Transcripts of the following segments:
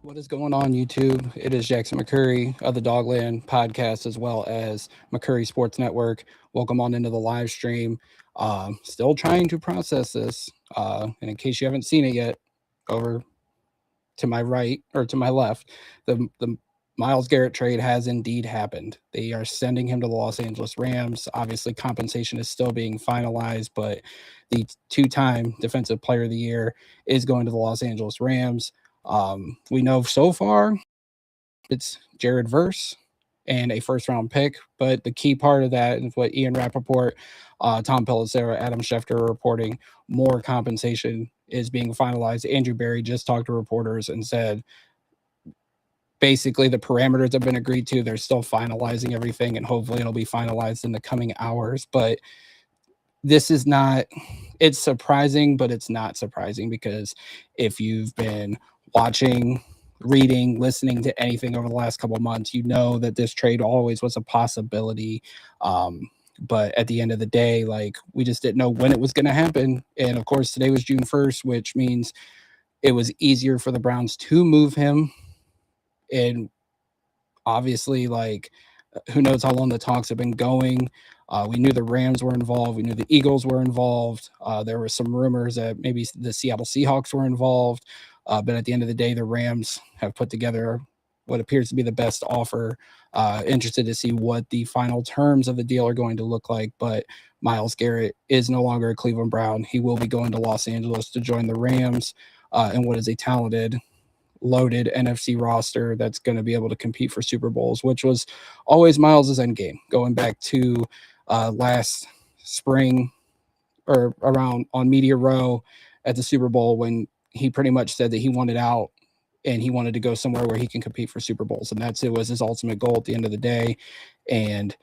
What is going on, YouTube? It is Jackson McCurry of the Dogland podcast, as well as McCurry Sports Network. Welcome on into the live stream. Still trying to process this. And in case you haven't seen it yet, over to my right or to my left, the Myles Garrett trade has indeed happened. They are sending him to the Los Angeles Rams. Obviously, compensation is still being finalized, but the two-time Defensive Player of the Year is going to the Los Angeles Rams. We know so far it's Jared Verse and a first-round pick, but the key part of that is what Ian Rappaport, Tom Pelissero, Adam Schefter are reporting. More compensation is being finalized. Andrew Berry just talked to reporters and said basically the parameters have been agreed to. They're still finalizing everything, and hopefully it'll be finalized in the coming hours. But this is not – it's surprising, but it's not surprising because if you've been watching, reading, listening to anything over the last couple of months, you know that this trade always was a possibility. But at the end of the day, like, we just didn't know when it was going to happen. And of course, today was June 1st, which means it was easier for the Browns to move him. And obviously, like, who knows how long the talks have been going. We knew the Rams were involved. We knew the Eagles were involved. There were some rumors that maybe the Seattle Seahawks were involved. But at the end of the day, the Rams have put together what appears to be the best offer. Interested to see what the final terms of the deal are going to look like. But Myles Garrett is no longer a Cleveland Brown. He will be going to Los Angeles to join the Rams in what is a talented, loaded NFC roster that's going to be able to compete for Super Bowls, which was always Myles' end game, going back to last spring or around on Media Row at the Super Bowl when he pretty much said that he wanted out and he wanted to go somewhere where he can compete for Super Bowls. And it was his ultimate goal at the end of the day. And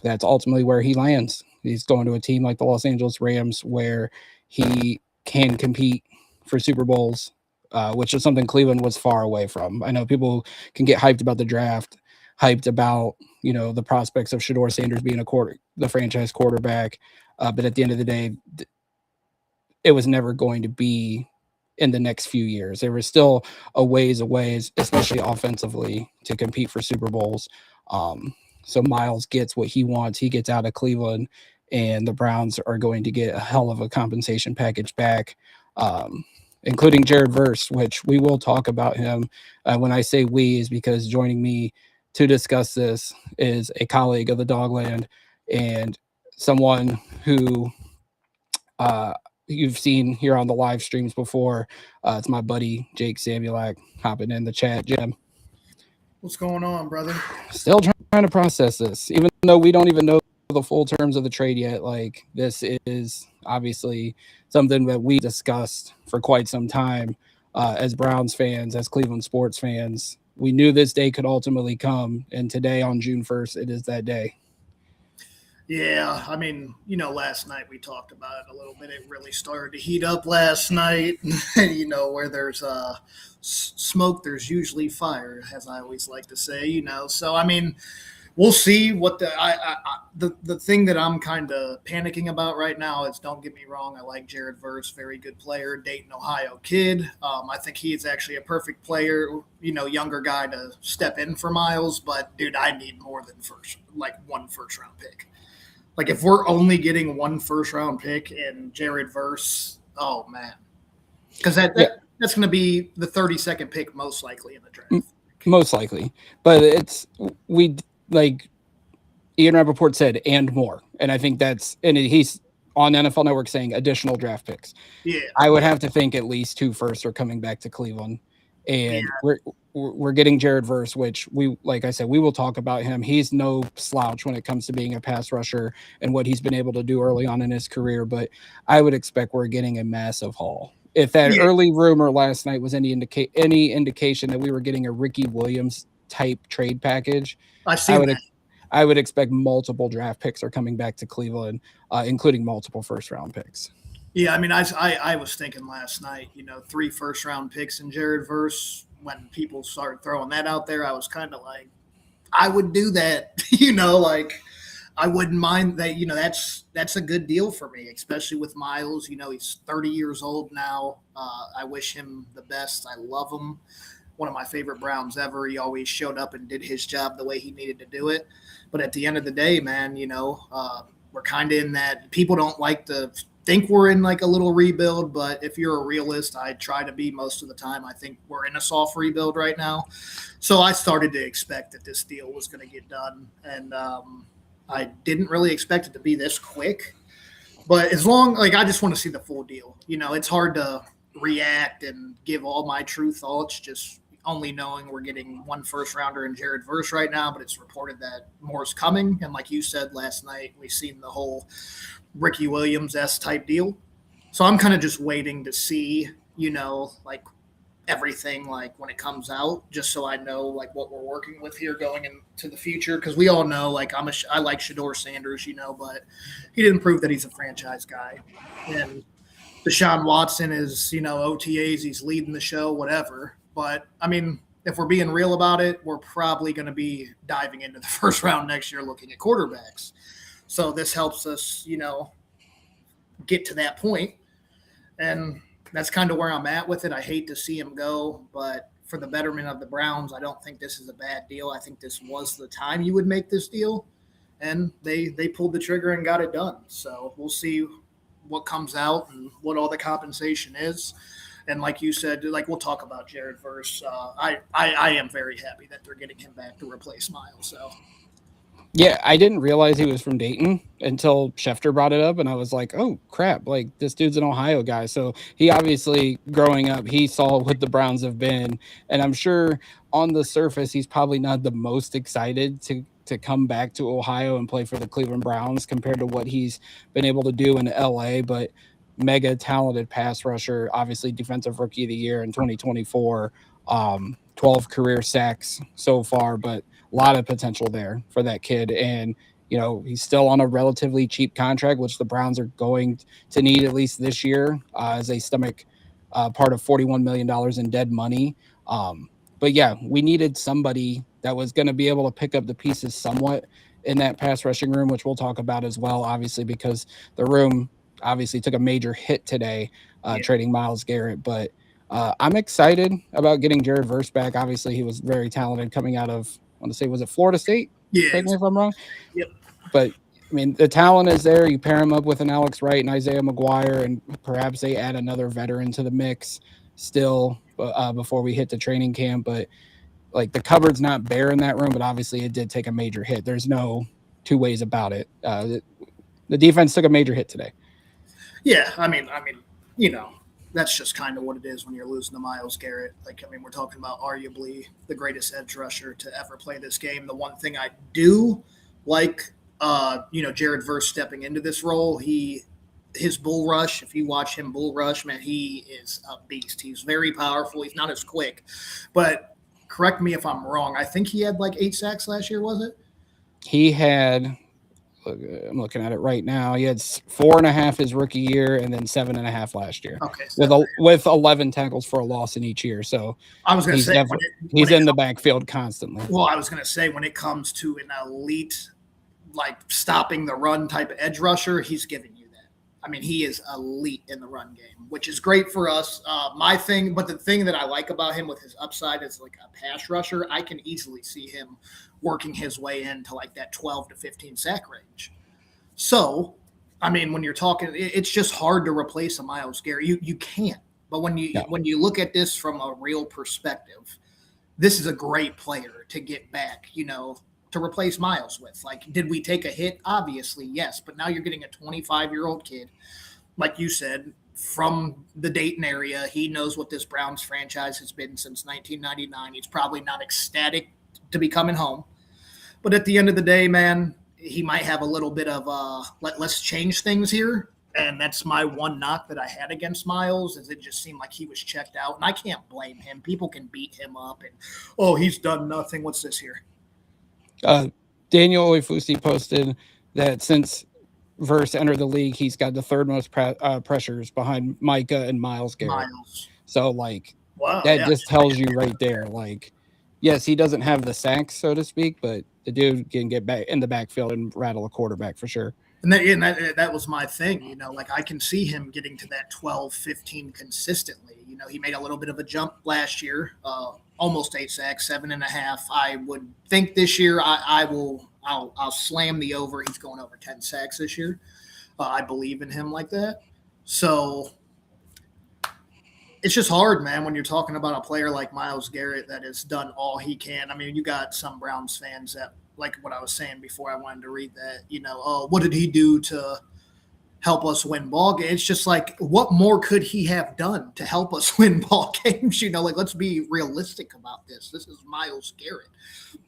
that's ultimately where he lands. He's going to a team like the Los Angeles Rams where he can compete for Super Bowls, which is something Cleveland was far away from. I know people can get hyped about the draft. hyped about, the prospects of Shador Sanders being the franchise quarterback. But at the end of the day, it was never going to be in the next few years. There was still a ways away, especially offensively, to compete for Super Bowls. So Myles gets what he wants. He gets out of Cleveland, and the Browns are going to get a hell of a compensation package back, including Jared Verse, which we will talk about him. When I say we, is because joining me to discuss this is a colleague of the Dogland and someone who you've seen here on the live streams before. It's my buddy Jake Samuelak hopping in the chat. Jim, what's going on, brother? Still trying to process this, even though we don't even know the full terms of the trade yet. Like, this is obviously something that we discussed for quite some time as Browns fans, as Cleveland sports fans. We knew this day could ultimately come, and today on June 1st, it is that day. Yeah, I mean, last night we talked about it a little bit. It really started to heat up last night. Where there's smoke, there's usually fire, as I always like to say. So I mean, we'll see what the thing that I'm kind of panicking about right now is, don't get me wrong, I like Jared Verse, very good player, Dayton, Ohio kid. I think he is actually a perfect player, younger guy to step in for Myles. But dude, I need more than one first round pick. Like, if we're only getting one first-round pick and Jared Verse, oh, man. Because that's going to be the 32nd pick most likely in the draft. Most likely. But Ian Rappaport said, and more. And I think he's on NFL Network saying additional draft picks. Yeah. I would have to think at least 2 firsts are coming back to Cleveland. And we're getting Jared Verse, which like I said, we will talk about him. He's no slouch when it comes to being a pass rusher and what he's been able to do early on in his career. But I would expect we're getting a massive haul. If that early rumor last night was any indication that we were getting a Ricky Williams type trade package, I would expect multiple draft picks are coming back to Cleveland, including multiple first-round picks. Yeah, I mean, I was thinking last night, 3 first-round picks in Jared Verse. When people started throwing that out there, I was kind of like, I would do that, I wouldn't mind that. That's a good deal for me, especially with Myles. He's 30 years old now. I wish him the best. I love him. One of my favorite Browns ever. He always showed up and did his job the way he needed to do it. But at the end of the day, man, we're kind of in that. People don't like to think we're in like a little rebuild, but if you're a realist, I try to be most of the time. I think we're in a soft rebuild right now. So I started to expect that this deal was going to get done. And I didn't really expect it to be this quick. But I just want to see the full deal. It's hard to react and give all my true thoughts, just only knowing we're getting 1 first rounder in Jared Verse right now, but it's reported that more's coming. And like you said last night, we've seen the whole Ricky Williams-esque type deal. So I'm kind of just waiting to see, everything, when it comes out, just so I know, what we're working with here going into the future. Because we all know, I like Shador Sanders, but he didn't prove that he's a franchise guy. And Deshaun Watson is, OTAs, he's leading the show, whatever. But, I mean, if we're being real about it, we're probably going to be diving into the first round next year looking at quarterbacks. So this helps us, get to that point. And that's kind of where I'm at with it. I hate to see him go, but for the betterment of the Browns, I don't think this is a bad deal. I think this was the time you would make this deal. And they pulled the trigger and got it done. So we'll see what comes out and what all the compensation is. And like you said, we'll talk about Jared Verse. I am very happy that they're getting him back to replace Myles. So. Yeah, I didn't realize he was from Dayton until Schefter brought it up, and I was like, oh, crap, this dude's an Ohio guy. So he obviously, growing up, he saw what the Browns have been, and I'm sure on the surface he's probably not the most excited to come back to Ohio and play for the Cleveland Browns compared to what he's been able to do in L.A., but mega talented pass rusher, obviously defensive rookie of the year in 2024, 12 career sacks so far, but a lot of potential there for that kid. And, he's still on a relatively cheap contract, which the Browns are going to need at least this year as they stomach part of $41 million in dead money. But yeah, we needed somebody that was going to be able to pick up the pieces somewhat in that pass rushing room, which we'll talk about as well, obviously, because the room obviously took a major hit today, Yeah. trading Myles Garrett. But I'm excited about getting Jared Verse back. Obviously, he was very talented coming out of, I want to say, was it Florida State? Yeah. Correct me if I'm wrong. Yep. But I mean, the talent is there. You pair him up with an Alex Wright and Isaiah McGuire, and perhaps they add another veteran to the mix still before we hit the training camp. But like the cupboard's not bare in that room, but obviously it did take a major hit. There's no two ways about it. The defense took a major hit today. Yeah, you know, that's just kind of what it is when you're losing to Myles Garrett. Like, I mean, we're talking about arguably the greatest edge rusher to ever play this game. The one thing I do like, Jared Verse stepping into this role, his bull rush. If you watch him bull rush, man, he is a beast. He's very powerful. He's not as quick, but correct me if I'm wrong. I think he had like 8 sacks last year. Was it? He had, I'm looking at it right now. He had 4.5 his rookie year, and then 7.5 last year. Okay, with 11 tackles for a loss in each year. So I was going to say he's in the backfield constantly. Well, I was going to say when it comes to an elite, like stopping the run type of edge rusher, he's giving you that. I mean, he is elite in the run game, which is great for us. But the thing that I like about him with his upside is like a pass rusher. I can easily see him working his way into like that 12 to 15 sack range. So, I mean, when you're talking, it's just hard to replace a Myles Garrett. You can't. But when you look at this from a real perspective, this is a great player to get back, to replace Myles with. Like, did we take a hit? Obviously, yes. But now you're getting a 25-year-old kid, like you said, from the Dayton area. He knows what this Browns franchise has been since 1999. He's probably not ecstatic to be coming home. But at the end of the day, man, he might have a little bit of let's change things here. And that's my one knock that I had against Myles, is it just seemed like he was checked out. And I can't blame him. People can beat him up and, he's done nothing. What's this here? Daniel Oifusi posted that since Verse entered the league, he's got the third most pressures behind Micah and Myles Garrett. So, like, wow, that just tells you right there, like, yes, he doesn't have the sacks, so to speak, but the dude can get back in the backfield and rattle a quarterback for sure. And that was my thing, like I can see him getting to that 12, 15 consistently. He made a little bit of a jump last year, almost 8 sacks, 7.5. I would think this year I'll slam the over. He's going over 10 sacks this year. I believe in him like that. So it's just hard, man, when you're talking about a player like Myles Garrett that has done all he can. I mean, you got some Browns fans that, like what I was saying before I wanted to read that, what did he do to help us win ball games? It's just like, what more could he have done to help us win ball games? Let's be realistic about this. This is Myles Garrett.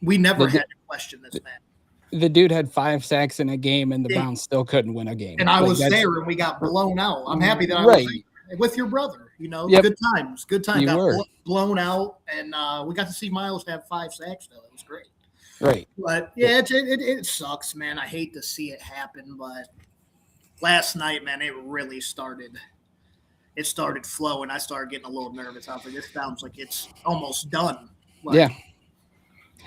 We never had to question this man. The dude had 5 sacks in a game, and the Browns still couldn't win a game. And I was there, and we got blown out. I'm happy that I was with your brother. Yep. Good times. Got blown out, and we got to see Myles have 5 sacks, though. It was great. Right. But, yeah, it sucks, man. I hate to see it happen, but last night, man, it really started. It started flowing. I started getting a little nervous. I was like, this sounds like it's almost done.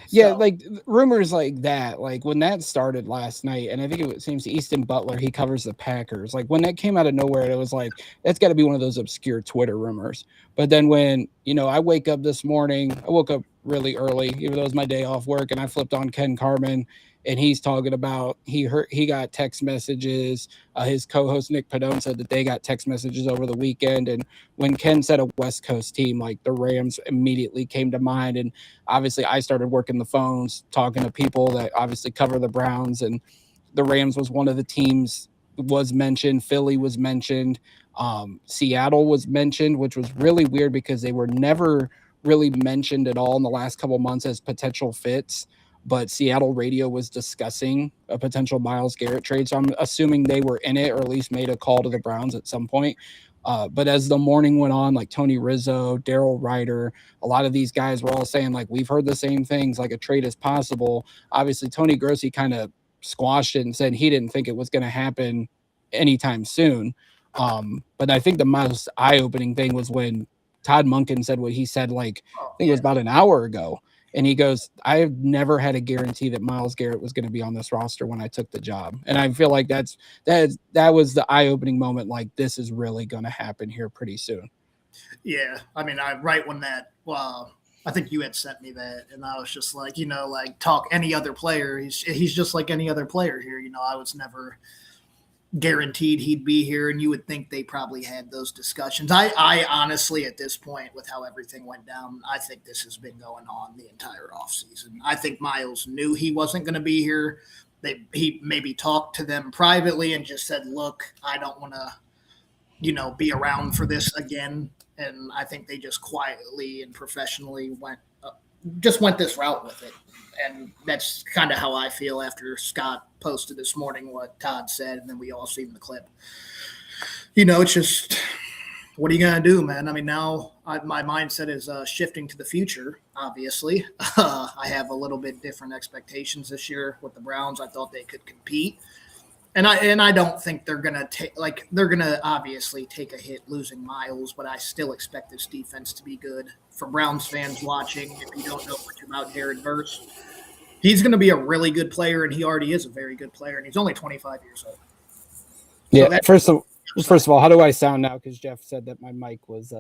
Yeah, like rumors like that, like when that started last night, and I think it seems Easton Butler, he covers the Packers. Like when that came out of nowhere, it was like, that's got to be one of those obscure Twitter rumors. But then when, I wake up this morning, I woke up really early, even though it was my day off work, and I flipped on Ken Carman, and he's talking about he got text messages. His co-host Nick Padone said that they got text messages over the weekend. And when Ken said a West Coast team, like the Rams immediately came to mind. And obviously I started working the phones, talking to people that obviously cover the Browns, and the Rams was one of the teams was mentioned. Philly was mentioned. Seattle was mentioned, which was really weird because they were never really mentioned at all in the last couple of months as potential fits. But Seattle radio was discussing a potential Myles Garrett trade. So I'm assuming they were in it, or at least made a call to the Browns at some point. But as the morning went on, like Tony Rizzo, Daryl Ryder, a lot of these guys were all saying, like, we've heard the same things, like a trade is possible. Obviously, Tony Grossi kind of squashed it and said he didn't think it was going to happen anytime soon. But I think the most eye-opening thing was when Todd Monken said what he said, like, I Oh, think it was about an hour ago. And he goes, I've never had a guarantee that Myles Garrett was going to be on this roster when I took the job. And I feel like that was the eye-opening moment. Like, this is really going to happen here pretty soon. Yeah. I mean, right when that, I think you had sent me that, and I was just like, like talk any other player. He's just like any other player here. I was never guaranteed he'd be here, and you would think they probably had those discussions. I honestly, at this point, with how everything went down, I think this has been going on the entire offseason. I think Myles knew he wasn't going to be here. He maybe talked to them privately and just said, look, I don't want to, be around for this again. And I think they just quietly and professionally went this route with it. And that's kind of how I feel after Scott posted this morning what Todd said, and then we all seen the clip. It's just, what are you going to do, man? I mean, now my mindset is shifting to the future, obviously. I have a little bit different expectations this year with the Browns. I thought they could compete. And I don't think they're gonna they're gonna obviously take a hit losing Myles, but I still expect this defense to be good. For Browns fans watching, if you don't know much about Jared Verse, he's gonna be a really good player, and he already is a very good player, and he's only 25 years old. Yeah. So first of all, how do I sound now? Because Jeff said that my mic was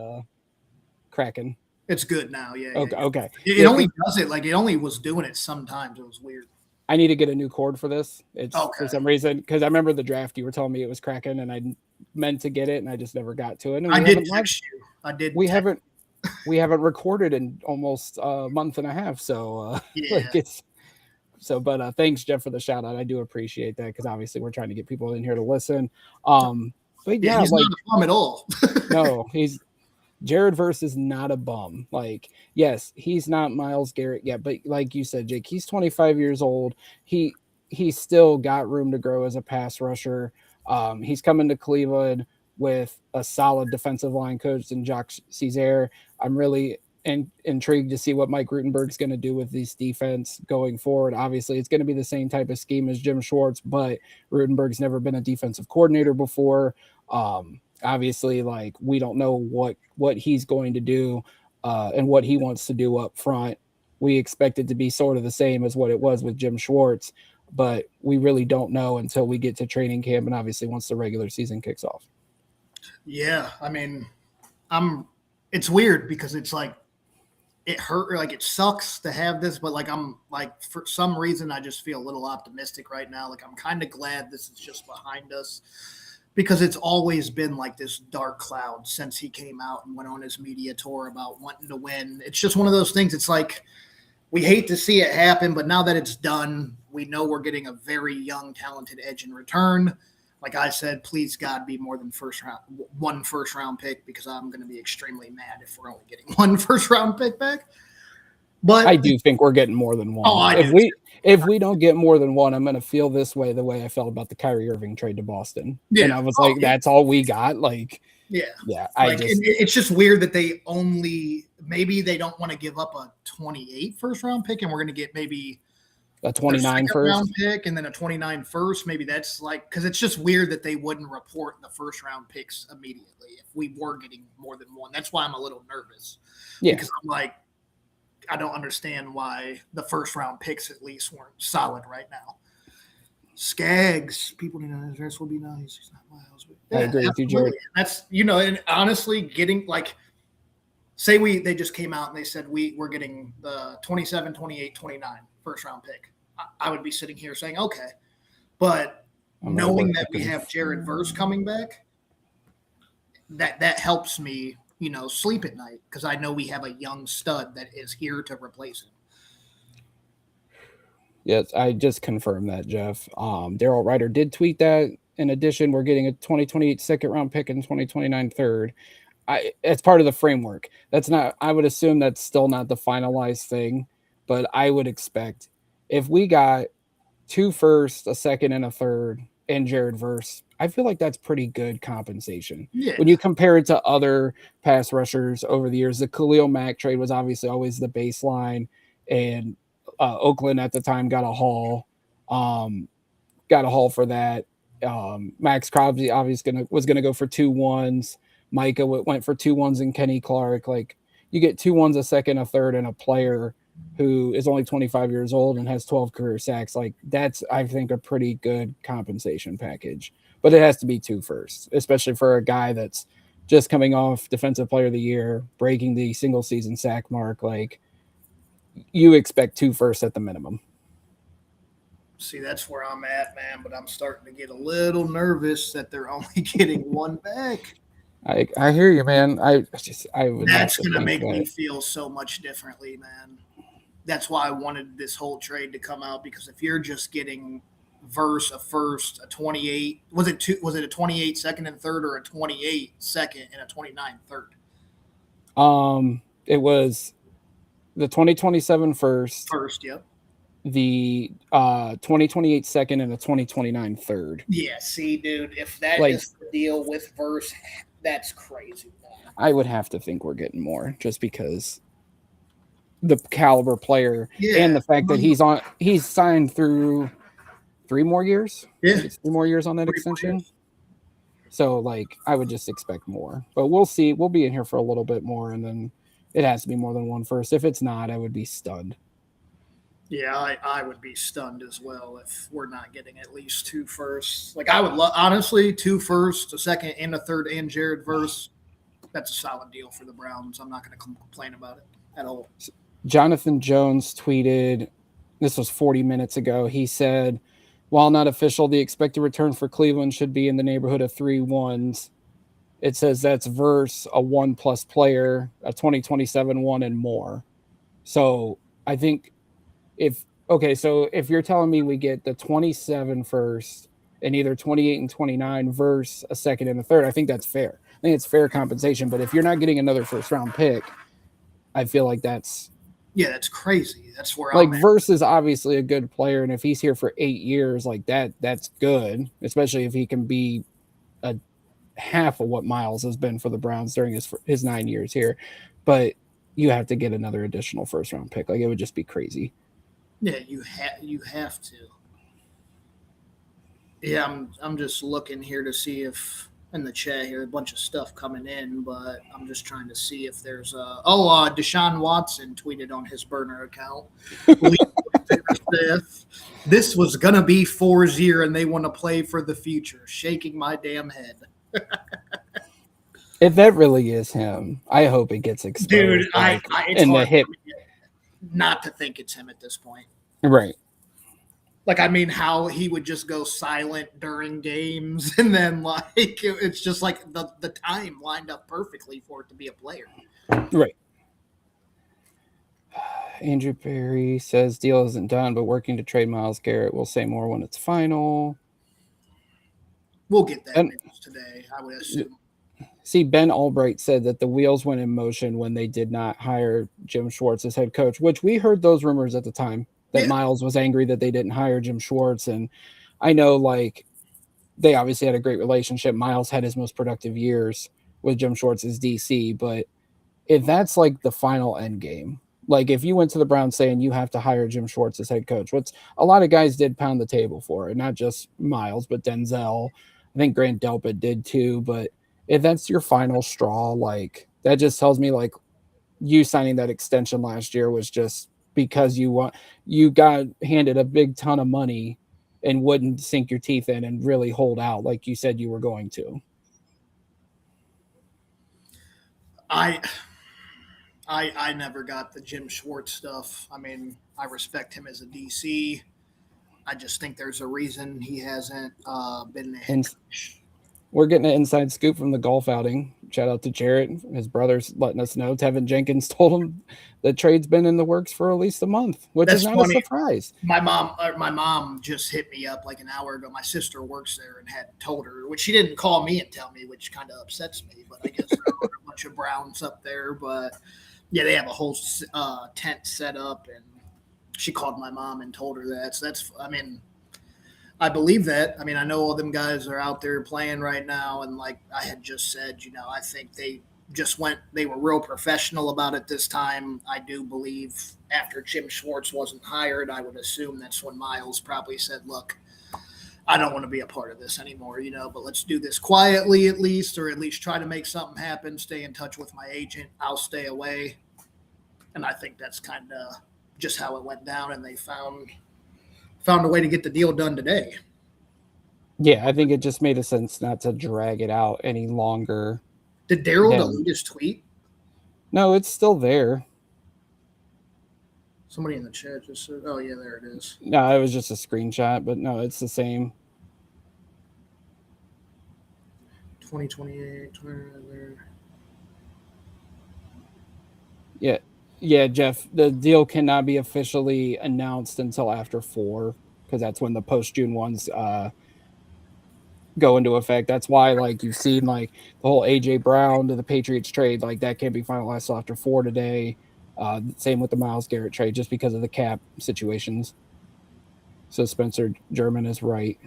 cracking. It's good now. Yeah. Okay. Yeah. Okay. It only does it it only was doing it sometimes. It was weird. I need to get a new cord for this. It's okay. For some reason, because I remember the draft, you were telling me it was cracking, and I meant to get it, and I just never got to it. And I did text you. I did. We haven't recorded in almost a month and a half, so yeah. But thanks, Jeff, for the shout out. I do appreciate that because obviously we're trying to get people in here to listen. But yeah, he's not a bum at all. No, Jared Verse is not a bum. Like, yes, he's not Myles Garrett yet, but like you said, Jake, he's 25 years old. He's still got room to grow as a pass rusher. He's coming to Cleveland with a solid defensive line coach in Jacques Caesar. I'm really intrigued to see what Mike Rutenberg's going to do with this defense going forward. Obviously, it's going to be the same type of scheme as Jim Schwartz, but Rutenberg's never been a defensive coordinator before. Obviously, like, we don't know what he's going to do and what he wants to do up front. We expect it to be sort of the same as what it was with Jim Schwartz, but we really don't know until we get to training camp and obviously once the regular season kicks off. Yeah, I mean, it's weird because it's like it hurt, like it sucks to have this, but like I'm like for some reason I just feel a little optimistic right now. Like I'm kind of glad this is just behind us. Because it's always been like this dark cloud since he came out and went on his media tour about wanting to win. It's just one of those things. It's like we hate to see it happen, but now that it's done, we know we're getting a very young, talented edge in return. Like I said, please God, be more than one first round pick, because I'm going to be extremely mad if we're only getting one first round pick back. But I do think we're getting more than one. Oh, if we don't get more than one, I'm going to feel this way, the way I felt about the Kyrie Irving trade to Boston. Yeah. And I was like, that's all we got. Like, yeah. It's just weird that maybe they don't want to give up a 28 first round pick, and we're going to get maybe a 29 first round pick and then a 29 first. Maybe that's like, because it's just weird that they wouldn't report the first round picks immediately if we were getting more than one. That's why I'm a little nervous. Yeah. Because I'm like, I don't understand why the first round picks at least weren't solid right now. Skaggs, people need to know his dress will be nice. He's not Myles. Yeah, I agree with you, Jared. That's, and honestly, getting like, say they just came out and they said we're getting the 27, 28, 29 first round pick. I would be sitting here saying, okay. But knowing that we have Jared Verse coming back, that helps me, sleep at night, because I know we have a young stud that is here to replace him. Yes, I just confirmed that, Jeff. Daryl Ryder did tweet that. In addition, we're getting a 2028 second round pick and 2029 third. It's part of the framework. That's not, I would assume that's still not the finalized thing, but I would expect if we got 2 firsts, a second, and a third, and Jared Verse, I feel like that's pretty good compensation. Yeah. When you compare it to other pass rushers over the years, the Khalil Mack trade was obviously always the baseline, and Oakland at the time got a haul for that. Max Crosby obviously was going to go for 2 1s. Micah went for 2 1s and Kenny Clark. Like, you get 2 1s, a second, a third, and a player who is only 25 years old and has 12 career sacks. Like, that's, I think, a pretty good compensation package. But it has to be 2 firsts, especially for a guy that's just coming off Defensive Player of the Year, breaking the single season sack mark. Like, you expect 2 firsts at the minimum. See, that's where I'm at, man. But I'm starting to get a little nervous that they're only getting one back. I hear you, man. I would have That's to gonna think make me that. feel so much differently, man. That's why I wanted this whole trade to come out, because if you're just getting verse a first, a 28, was it a 28 second and third, or a 28 second and a 29 third? It was the 2027 first, First, yep. the 2028 second, and the 2029 third. Yeah, see, dude, if that Like, is the deal with verse, that's crazy, man. I would have to think we're getting more just because the caliber player and Yeah, the fact that he's signed through 3 more years. I yeah, think it's 3 more years on that 3 more extension. years. So, like, I would just expect more, but we'll see. We'll be in here for a little bit more, and then it has to be more than 1 first. If it's not, I would be stunned. Yeah, I would be stunned as well if we're not getting at least 2 firsts. Like, I would love, honestly, 2 firsts, a second and a third, and Jared verse. That's a solid deal for the Browns. I'm not going to complain about it at all. Jonathan Jones tweeted, this was 40 minutes ago. He said, while not official, the expected return for Cleveland should be in the neighborhood of 3 1s. It says that's verse a 1+ player, a 2027 one, and more. So I think so if you're telling me we get the 27 first and either 28 and 29 verse a second and a third, I think that's fair. I think it's fair compensation. But if you're not getting another first round pick, I feel like that's crazy. That's where like I'm at. Verse is obviously a good player, and if he's here for 8 years, like that's good, especially if he can be a half of what Myles has been for the Browns during his 9 years here. But you have to get another additional first round pick. Like, it would just be crazy. Yeah, you have to. Yeah, I'm just looking here to see if in the chat here a bunch of stuff coming in, but I'm just trying to see if there's Deshaun Watson tweeted on his burner account. This was gonna be 4-0 and they want to play for the future. Shaking my damn head. If that really is him, I hope it gets exposed. Dude, it's in hard the hip, not to think it's him at this point. right? Like, I mean, how he would just go silent during games, and then, like, it's just like the time lined up perfectly for it to be a player. Right. Andrew Perry says deal isn't done, but working to trade Myles Garrett. We'll say more when it's final. We'll get that news today, I would assume. See, Ben Albright said that the wheels went in motion when they did not hire Jim Schwartz as head coach, which we heard those rumors at the time that Myles was angry that they didn't hire Jim Schwartz. And I know, like, they obviously had a great relationship. Myles had his most productive years with Jim Schwartz as DC, but if that's like the final end game, like if you went to the Browns saying you have to hire Jim Schwartz as head coach, which a lot of guys did pound the table for it, not just Myles, but Denzel. I think Grant Delpit did too. But if that's your final straw, like, that just tells me, like, you signing that extension last year was just because you got handed a big ton of money and wouldn't sink your teeth in and really hold out like you said you were going to. I never got the Jim Schwartz stuff. I mean, I respect him as a DC. I just think there's a reason he hasn't been the head coach. We're getting an inside scoop from the golf outing. Shout out to Garrett. His brother's letting us know. Tevin Jenkins told him the trade's been in the works for at least a month, which is not funny. A surprise. My mom just hit me up like an hour ago. My sister works there and had told her, which she didn't call me and tell me, which kind of upsets me. But I guess there are a bunch of Browns up there. But yeah, they have a whole tent set up, and she called my mom and told her that. So that's, I mean, I believe that. I mean, I know all them guys are out there playing right now, and like I had just said, I think they were real professional about it this time. I do believe after Jim Schwartz wasn't hired, I would assume that's when Myles probably said, look, I don't want to be a part of this anymore, but let's do this quietly at least, or at least try to make something happen, stay in touch with my agent. I'll stay away. And I think that's kind of just how it went down, and they found a way to get the deal done today. Yeah, I think it just made a sense not to drag it out any longer. Did Daryl delete his tweet? No, it's still there. Somebody in the chat just said, "Oh yeah, there it is." No, it was just a screenshot, but no, it's the same. 2028. Yeah, Jeff. The deal cannot be officially announced until after 4, because that's when the post June ones go into effect. That's why, like, you've seen like the whole AJ Brown to the Patriots trade, like that can't be finalized till after 4 today. Same with the Myles Garrett trade, just because of the cap situations. So Spencer German is right.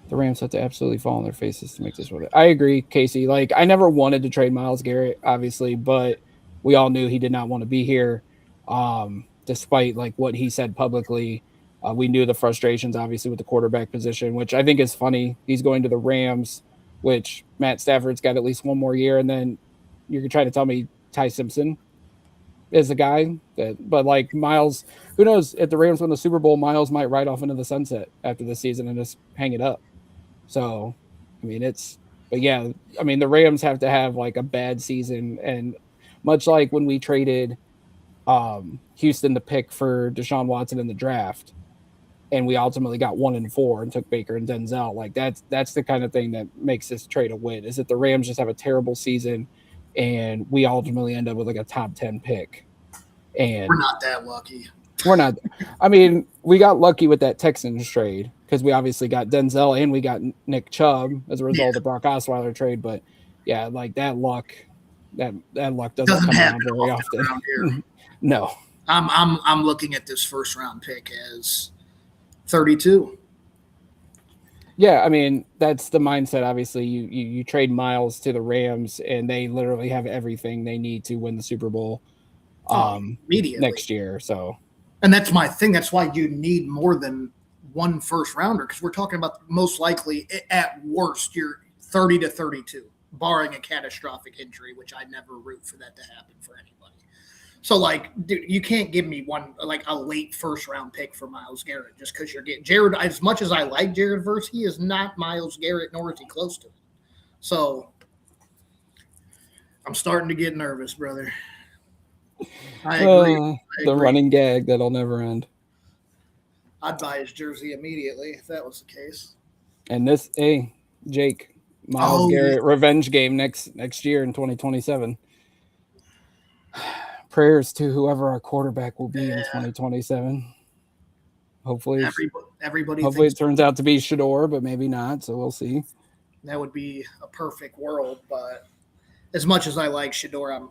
The Rams have to absolutely fall on their faces to make this work. I agree, Casey. Like, I never wanted to trade Myles Garrett, obviously, but we all knew he did not want to be here. Despite like what he said publicly, we knew the frustrations, obviously, with the quarterback position, which I think is funny. He's going to the Rams, which Matt Stafford's got at least one more year, and then you're trying to tell me Ty Simpson is a guy that, but like Myles, who knows if the Rams win the Super Bowl, Myles might ride off into the sunset after the season and just hang it up. So, I mean, but yeah, I mean, the Rams have to have like a bad season. And much like when we traded Houston the pick for Deshaun Watson in the draft, and we ultimately got 1-4 and took Baker and Denzel, like that's the kind of thing that makes this trade a win, is that the Rams just have a terrible season and we ultimately end up with like a top 10 pick. And we're not that lucky. We're not. I mean, we got lucky with that Texans trade because we obviously got Denzel and we got Nick Chubb as a result of the Brock Osweiler trade. But yeah, like that luck doesn't come around very often. Around here. No. I'm looking at this first round pick as 32. Yeah, I mean, that's the mindset. Obviously, you trade Myles to the Rams and they literally have everything they need to win the Super Bowl immediately next year. So, and that's my thing. That's why you need more than one first rounder, because we're talking about most likely at worst you're 30 to 32, barring a catastrophic injury, which I never root for that to happen for anybody. So, like, dude, you can't give me one, like, a late first-round pick for Myles Garrett just because you're getting Jared. As much as I like Jared Verse, he is not Myles Garrett, nor is he close to it. So, I'm starting to get nervous, brother. I agree. The running gag that'll never end. I'd buy his jersey immediately if that was the case. And this, Jake, Myles Garrett revenge game next year in 2027. Prayers to whoever our quarterback will be in 2027. Hopefully, everybody. Hopefully, it turns out to be Shador, but maybe not. So we'll see. That would be a perfect world. But as much as I like Shador,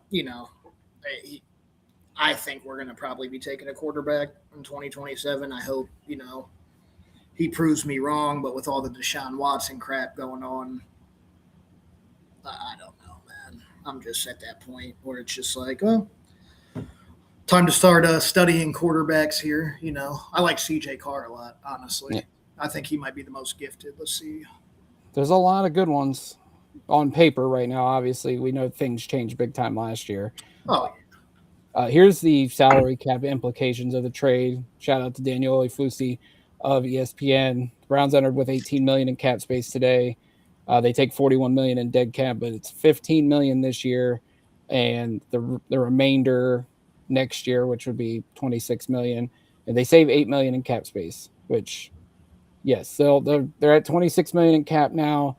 I think we're going to probably be taking a quarterback in 2027. I hope he proves me wrong. But with all the Deshaun Watson crap going on, I don't know, man. I'm just at that point where it's just like, well, time to start studying quarterbacks here. I like CJ Carr a lot, honestly. Yeah. I think he might be the most gifted. Let's see. There's a lot of good ones on paper right now. Obviously, we know things changed big time last year. Oh, here's the salary cap implications of the trade. Shout out to Daniel Oifusi of ESPN. The Browns entered with $18 million in cap space today. They take $41 million in dead cap, but it's $15 million this year, and the remainder next year, which would be $26 million, and they save $8 million in cap space. Which, yes, so they're at $26 million in cap now.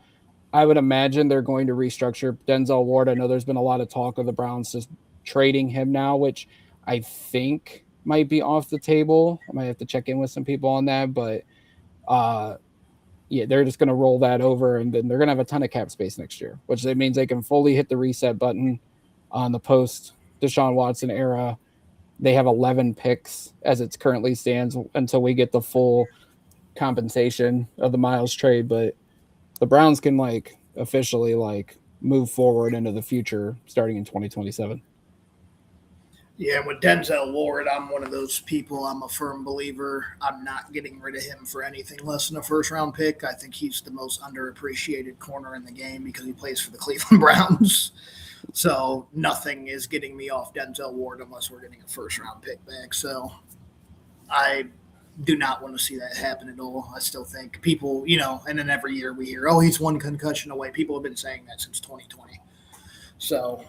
I would imagine they're going to restructure Denzel Ward. I know there's been a lot of talk of the Browns just trading him now, which I think might be off the table. I might have to check in with some people on that, but yeah, they're just going to roll that over, and then they're going to have a ton of cap space next year, which means they can fully hit the reset button on the post Deshaun Watson era. They have 11 picks as it currently stands until we get the full compensation of the Myles trade, but the Browns can officially move forward into the future starting in 2027. Yeah, with Denzel Ward, I'm one of those people. I'm a firm believer. I'm not getting rid of him for anything less than a first round pick. I think he's the most underappreciated corner in the game because he plays for the Cleveland Browns. So nothing is getting me off Denzel Ward unless we're getting a first round pick back. So I do not want to see that happen at all. I still think people, and then every year we hear, oh, he's one concussion away. People have been saying that since 2020. So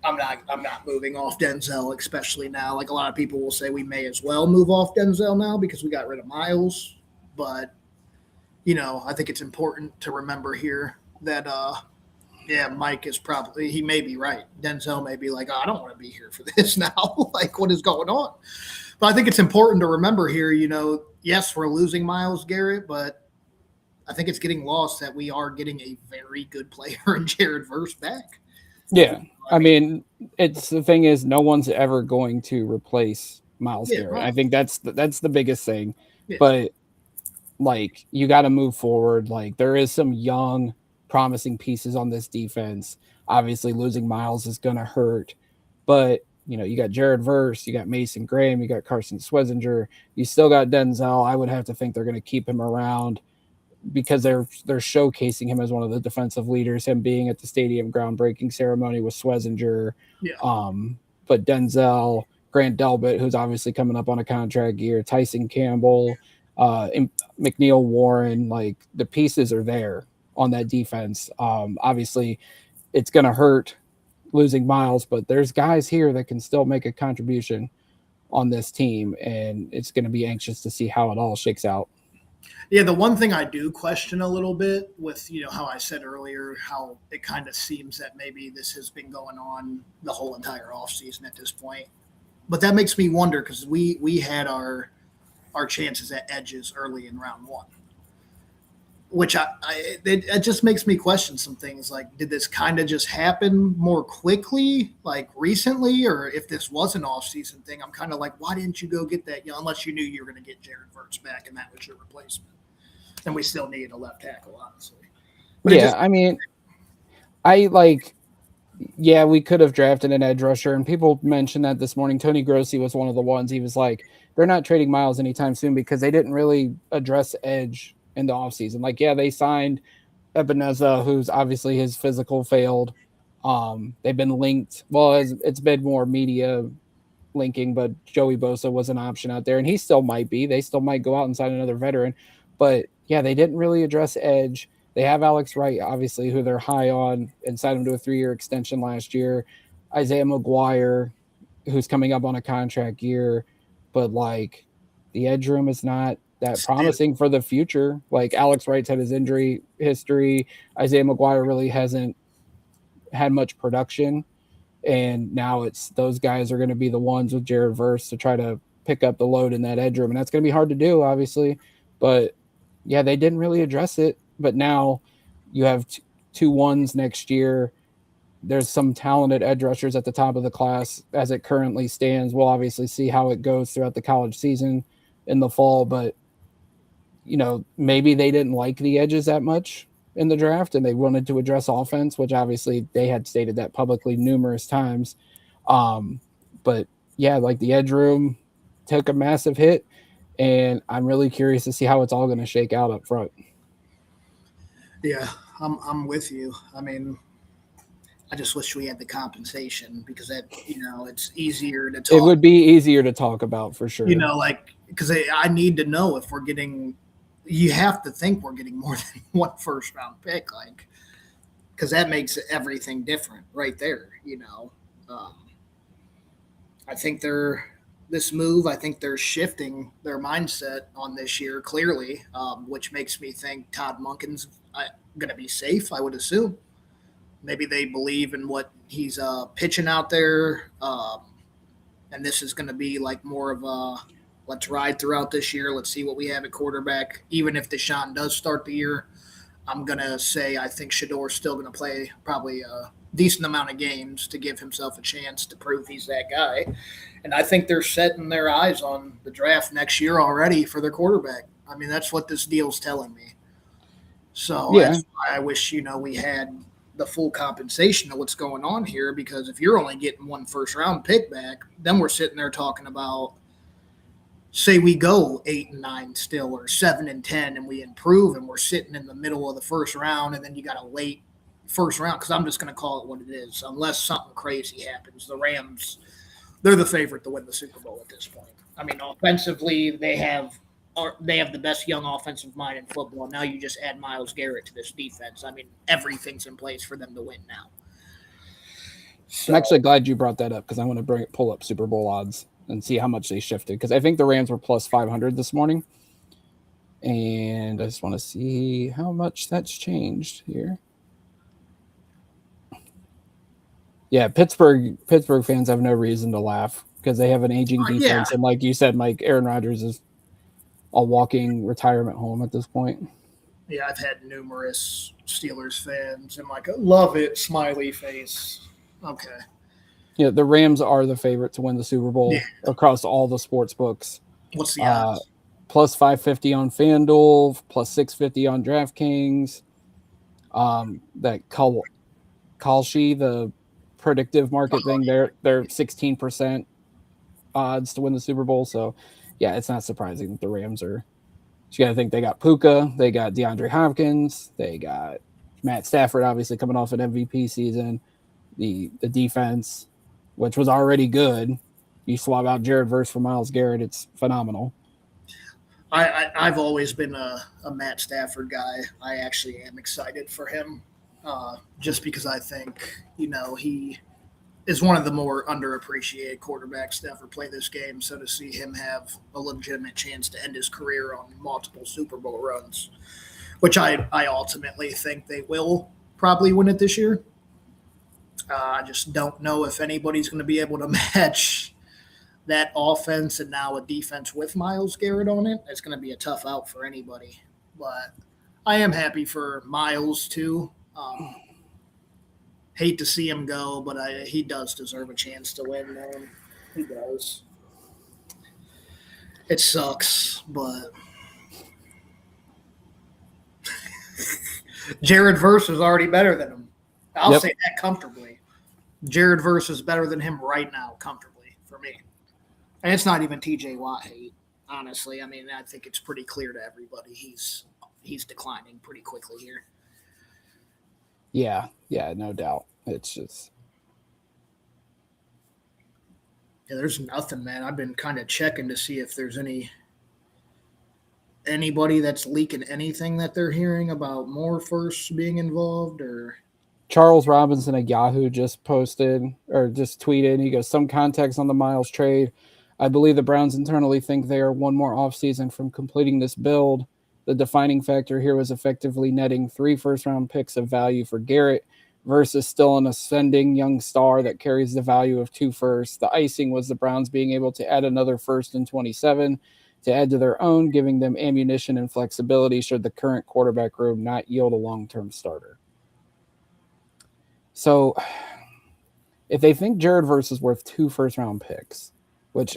I'm not moving off Denzel, especially now. Like a lot of people will say we may as well move off Denzel now because we got rid of Myles. But, I think it's important to remember here that yeah, Mike is probably he may be right. Denzel may be like, oh, I don't want to be here for this now. Like, what is going on? But I think it's important to remember here, yes, we're losing Myles Garrett, but I think it's getting lost that we are getting a very good player in Jared Verse back. Yeah. I mean, it's the thing is, no one's ever going to replace Myles Yeah, Garrett. right. I think that's the biggest thing. Yeah. But like, you got to move forward. Like, there is some young, promising pieces on this defense. Obviously, losing Myles is going to hurt, but you got Jared Verse, you got Mason Graham, you got Carson Swessinger, you still got Denzel. I would have to think they're going to keep him around because they're showcasing him as one of the defensive leaders. Him being at the stadium groundbreaking ceremony with Swessinger, Yeah. But Denzel, Grant Delbert, who's obviously coming up on a contract year, Tyson Campbell, McNeil Warren, like the pieces are there on that defense. Obviously, it's going to hurt losing Myles, but there's guys here that can still make a contribution on this team, and it's going to be anxious to see how it all shakes out. Yeah, the one thing I do question a little bit with, how I said earlier, how it kind of seems that maybe this has been going on the whole entire offseason at this point. But that makes me wonder because we had our chances at edges early in round one, which it just makes me question some things. Like, did this kind of just happen more quickly, like recently, or if this was an off-season thing? I'm kind of like, why didn't you go get that? Unless you knew you were going to get Jared Verts back and that was your replacement, and we still needed a left tackle, honestly. But Yeah, I mean, I like. Yeah, we could have drafted an edge rusher, and people mentioned that this morning. Tony Grossi was one of the ones. He was like, they're not trading Myles anytime soon because they didn't really address edge in the offseason. Like, yeah, they signed Ebenezer, who's obviously his physical failed. They've been linked. Well, it's been more media linking, but Joey Bosa was an option out there, and he still might be. They still might go out and sign another veteran. But yeah, they didn't really address edge. They have Alex Wright, obviously, who they're high on and signed him to a 3-year extension last year. Isaiah McGuire, who's coming up on a contract year. But like, the edge room is not that promising for the future. Like, Alex Wright's had his injury history. Isaiah McGuire really hasn't had much production. And now it's those guys are going to be the ones with Jared Verse to try to pick up the load in that edge room. And that's going to be hard to do, obviously. But yeah, they didn't really address it. But now you have two ones next year. There's some talented edge rushers at the top of the class as it currently stands. We'll obviously see how it goes throughout the college season in the fall. But, maybe they didn't like the edges that much in the draft and they wanted to address offense, which obviously they had stated that publicly numerous times. But yeah, like the edge room took a massive hit, and I'm really curious to see how it's all going to shake out up front. Yeah, I'm with you. I mean, I just wish we had the compensation because that, it's easier to talk. It would be easier to talk about for sure. Like, because I need to know if we're getting, you have to think we're getting more than one first round pick, like, because that makes everything different right there, I think I think they're shifting their mindset on this year clearly, which makes me think Todd Monken's going to be safe, I would assume. Maybe they believe in what he's pitching out there, and this is going to be like more of a let's ride throughout this year. Let's see what we have at quarterback. Even if Deshaun does start the year, I'm going to say I think Shador's still going to play probably a decent amount of games to give himself a chance to prove he's that guy. And I think they're setting their eyes on the draft next year already for their quarterback. I mean, that's what this deal's telling me. So Yeah. that's why I wish, we had the full compensation of what's going on here, because if you're only getting one first round pick back, then we're sitting there talking about, say we go 8-9 still, or 7-10, and we improve, and we're sitting in the middle of the first round, and then you got a late first round, because I'm just going to call it what it is, unless something crazy happens. The Rams, they're the favorite to win the Super Bowl at this point. I mean, offensively, they have the best young offensive mind in football. Now you just add Myles Garrett to this defense. I mean, everything's in place for them to win now. So, I'm actually glad you brought that up, because I want to pull up Super Bowl odds and see how much they shifted, because I think the Rams were plus 500 this morning, and I just want to see how much that's changed here. Yeah, Pittsburgh fans have no reason to laugh, because they have an aging defense, and like you said, Mike, Aaron Rodgers is a walking retirement home at this point. Yeah, I've had numerous Steelers fans and like, love it, smiley face. Okay. Yeah, the Rams are the favorite to win the Super Bowl across all the sports books. What's the odds? Plus 550 on FanDuel, plus 650 on DraftKings. That Kalshi, the predictive market thing, they're 16% odds to win the Super Bowl. So, yeah, it's not surprising that the Rams are. You got to think they got Puka, they got DeAndre Hopkins, they got Matt Stafford, obviously coming off an MVP season. The defense, which was already good, you swap out Jared Verse for Myles Garrett, it's phenomenal. I've always been a Matt Stafford guy. I actually am excited for him, just because I think, he is one of the more underappreciated quarterbacks to ever play this game. So to see him have a legitimate chance to end his career on multiple Super Bowl runs, which I ultimately think they will probably win it this year. I just don't know if anybody's going to be able to match that offense and now a defense with Myles Garrett on it. It's going to be a tough out for anybody. But I am happy for Myles, too. Hate to see him go, but he does deserve a chance to win, man. He does. It sucks, but Jared Verse is already better than him. I'll say that comfortably. Jared Verse is better than him right now, comfortably, for me. And it's not even TJ Watt hate, honestly. I mean, I think it's pretty clear to everybody he's declining pretty quickly here. Yeah, no doubt. It's just there's nothing, man. I've been kind of checking to see if there's anybody that's leaking anything that they're hearing about more firsts being involved, or Charles Robinson at Yahoo just posted or just tweeted. He goes, some context on the Myles trade. I believe the Browns internally think they are one more offseason from completing this build. The defining factor here was effectively netting 3 first-round picks of value for Garrett versus still an ascending young star that carries the value of 2 firsts. The icing was the Browns being able to add another first in 27 to add to their own, giving them ammunition and flexibility should the current quarterback room not yield a long-term starter. So if they think Jared Verse is worth 2 first-round picks, which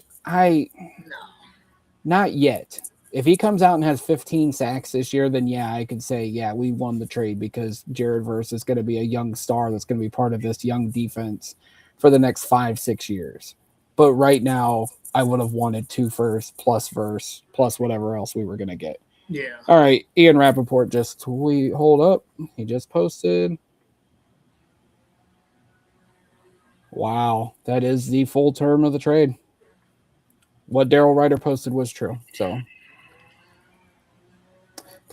not yet. If he comes out and has 15 sacks this year, then I could say, we won the trade because Jared Verse is going to be a young star that's going to be part of this young defense for the next 5-6 years. But right now, I would have wanted 2 firsts plus Verse plus whatever else we were going to get. Yeah. All right, Ian Rappaport hold up. He just posted. Wow, that is the full term of the trade. What Daryl Ryder posted was true. So,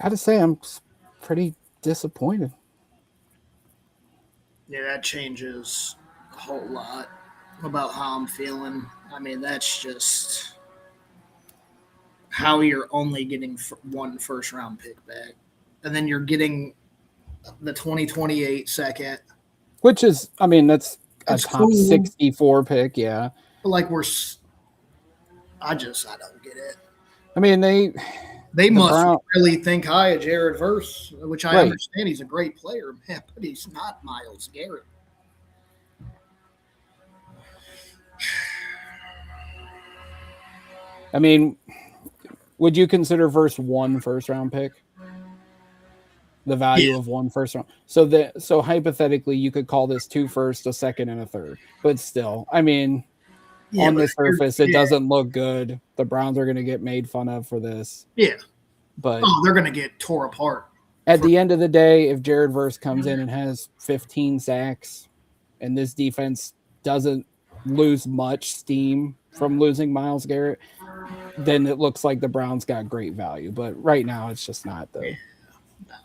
gotta say, I'm pretty disappointed. Yeah, that changes a whole lot about how I'm feeling. I mean, that's just how you're only getting 1 first-round pick back. And then you're getting the 2028 second. Which is, I mean, that's a top cool. 64 pick, yeah. But like I don't get it. I mean, they must really think high of Jared Verse, which I understand he's a great player, man, but he's not Myles Garrett. I mean, would you consider Verse 1 first-round pick? the value of one first round. So hypothetically, you could call this 2 firsts, a second, and a third. But still, I mean, on the surface, it doesn't look good. The Browns are going to get made fun of for this. Yeah. But they're going to get tore apart. At the end of the day, if Jared Verse comes in and has 15 sacks and this defense doesn't lose much steam from losing Myles Garrett, then it looks like the Browns got great value. But right now, it's just not, though. Yeah. No.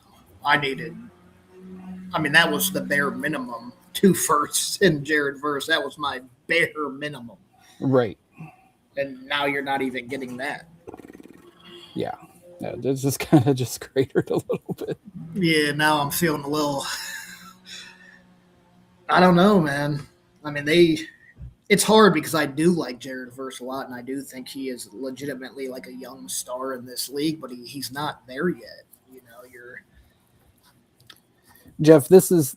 That was the bare minimum. 2 firsts in Jared Verse. That was my bare minimum. Right. And now you're not even getting that. Yeah. Yeah, this is kind of just cratered a little bit. Yeah, now I'm feeling a little. I don't know, man. It's hard because I do like Jared Verse a lot, and I do think he is legitimately like a young star in this league, but he's not there yet. Jeff, this is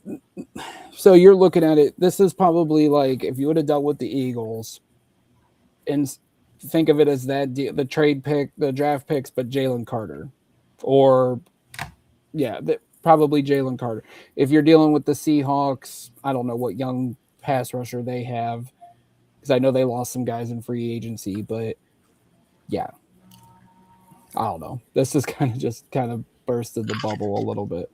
so you're looking at it. This is probably like if you would have dealt with the Eagles and think of it as that the trade pick, the draft picks, but Jalen Carter, or probably Jalen Carter. If you're dealing with the Seahawks, I don't know what young pass rusher they have because I know they lost some guys in free agency, but yeah, I don't know. This is kind of bursted the bubble a little bit.